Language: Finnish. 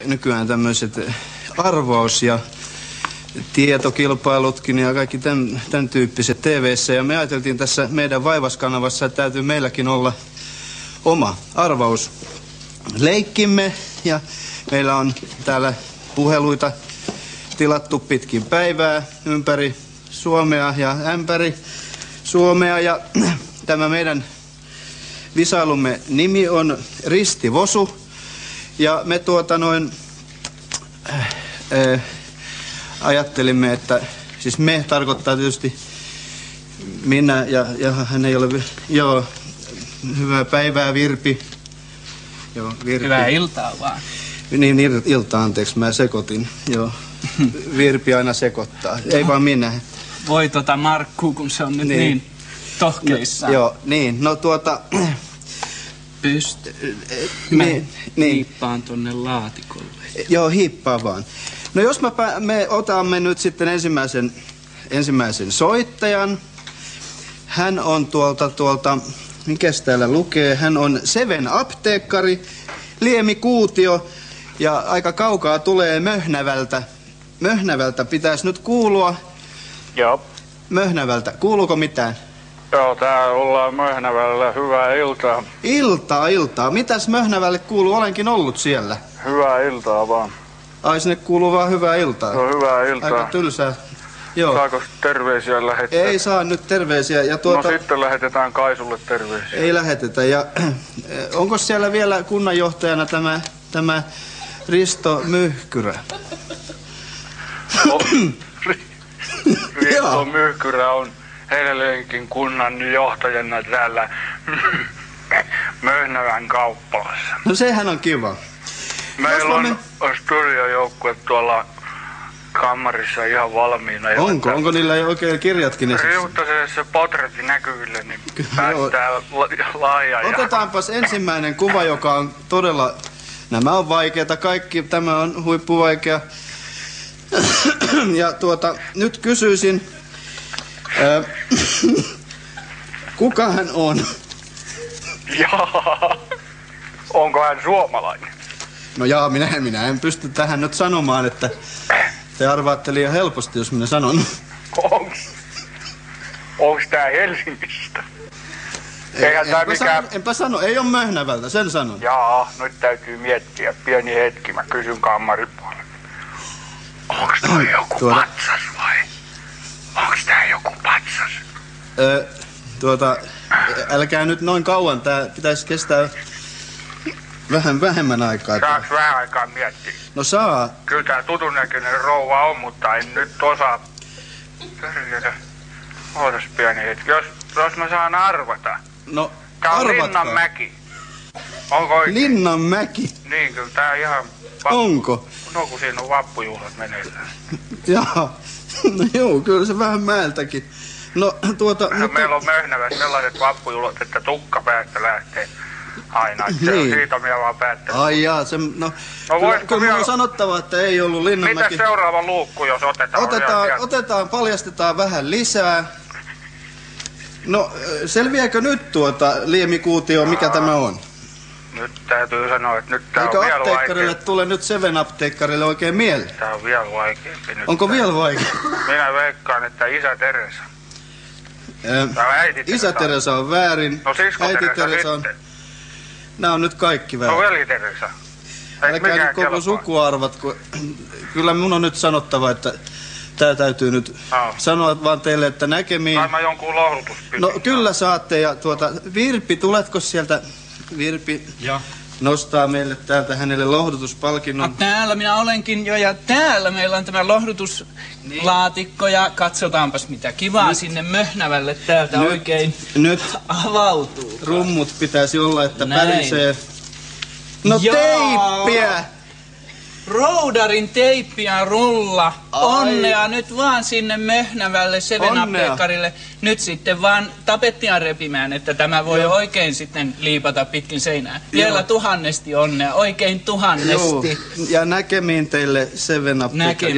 Nykyään tämmöiset arvaus- ja tietokilpailutkin ja kaikki tämän tyyppiset TV:ssä. Ja me ajateltiin tässä meidän Vaivas-kanavassa, että täytyy meilläkin olla oma arvausleikkimme. Ja meillä on täällä puheluita tilattu pitkin päivää ympäri Suomea ja ämpäri Suomea. Ja tämä meidän visailumme nimi on Risti Vosu. Ja me ajattelimme, että siis me tarkoittaa tietysti minä ja hän ei ole, joo, hyvää päivää Virpi. Joo, Virpi. Hyvää iltaa vaan. Niin, iltaa, anteeksi, mä sekoitin, joo. Virpi aina sekoittaa, ei vaan minä. Voi Markku, kun se on nyt niin tohkeissaan. No, joo, niin, no Mä hiippaan tonne laatikolle. Joo, hiippaa vaan. No jos me otamme nyt sitten ensimmäisen soittajan. Hän on tuolta, mikäs täällä lukee? Hän on Seven apteekkari, Liemi Kuutio. Ja aika kaukaa tulee Möhnävältä. Möhnävältä pitäisi nyt kuulua. Joo. Möhnävältä. Kuuluuko mitään? Joo, täällä ollaan Möhnävällä. Hyvää iltaa. Iltaa. Mitäs Möhnävälle kuuluu? Olenkin ollut siellä. Hyvää iltaa vaan. Ai, sinne kuuluu vaan hyvää iltaa. No, hyvää iltaa. Aika tylsää. Joo. Saako terveisiä lähettää? Ei saa nyt terveisiä. Ja No sitten lähetetään Kaisulle terveisiä. Ei lähetetä. Ja onko siellä vielä kunnanjohtajana tämä Risto Myhkyrä? Risto Myhkyrä on edelleenkin kunnan johtajana täällä Möhnävän kauppalassa. No sehän on kiva. Meillä on studiojoukkue tuolla kammarissa ihan valmiina. Onko niillä jo oikein kirjatkin esissä? Riuttaselle se potretti näkyville, niin päästään laaja. Otetaanpas ensimmäinen kuva, joka on todella... Nämä on vaikeita kaikki, tämä on huippuvaikea. Ja nyt kysyisin... kuka hän on? Jaa, onko hän suomalainen? No jaa, minä en pysty tähän nyt sanomaan, että te arvaatte liian helposti, jos minä sanon. Onks tää Helsingistä? Enpä sano, ei ole Möhnävältä, sen sanon. Jaa, nyt täytyy miettiä. Pieni hetki, mä kysyn kammarin puolelle. Onks toi joku patsas vai? Onks tää joku patsas? Älkää nyt noin kauan, tää pitäisi kestää vähän vähemmän aikaa. Saaks vähän aikaa miettiä? No saa. Kyllä tää tutun näköinen rouva on, mutta en nyt osaa. Ootas pieni hetki. Jos mä saan arvata. No, tää on arvatkaa. Linnanmäki. Onko oikein? Linnanmäki? Niin, kyllä tää ihan... Onko? No kun siinä on vappujuhlat meneillään. Jaa. No joo, kyllä se vähän määltäkin. No Meillä on Möhnävässä sellaiset vappujuhlat, että tukka päästä lähtee aina. Se on siitä minä vaan päättänyt. Ai jaa, kyllä on sanottava, että ei ollut Linnanmäki. Mitä seuraava luukku, jos otetaan? Paljastetaan vähän lisää. No, selviääkö nyt Liemi Kuutio, mikä tämä on? Nyt täytyy sanoa, että nyt tää eikö on vielä apteekkarille tule nyt Seven apteekkarille oikein mieleen? Tää on vielä vaikeampi nyt. Onko vielä vaikeampi? Minä veikkaan, että Isä Teresa. Isä Teresa on väärin. No sisko äiti Teresa on... Nämä on nyt kaikki väärin. No veli Teresa. Älkää nyt koko sukuarvat, kun... Kyllä mun on nyt sanottava, että tää täytyy nyt sanoa vaan teille, että näkemiin. Sain mä jonkun lohdutuspytin. No kyllä saatte ja Virpi, tuletko sieltä? Virpi nostaa meille täältä hänelle lohdutuspalkinnon. No, täällä minä olenkin jo ja täällä meillä on tämä lohdutuslaatikko ja katsotaanpas mitä kivaa sinne Möhnävälle täältä oikein avautuu. Rummut pitäisi olla, että pärisee. No teippiä! Roudarin teippiä rulla. Onnea nyt vaan sinne Möhnävälle Seven apteekkarille. Nyt sitten vaan tapettia repimään, että tämä voi oikein sitten liipata pitkin seinää. Vielä 1000 onnea, oikein 1000. Ja näkemiin teille Seven apteekkari.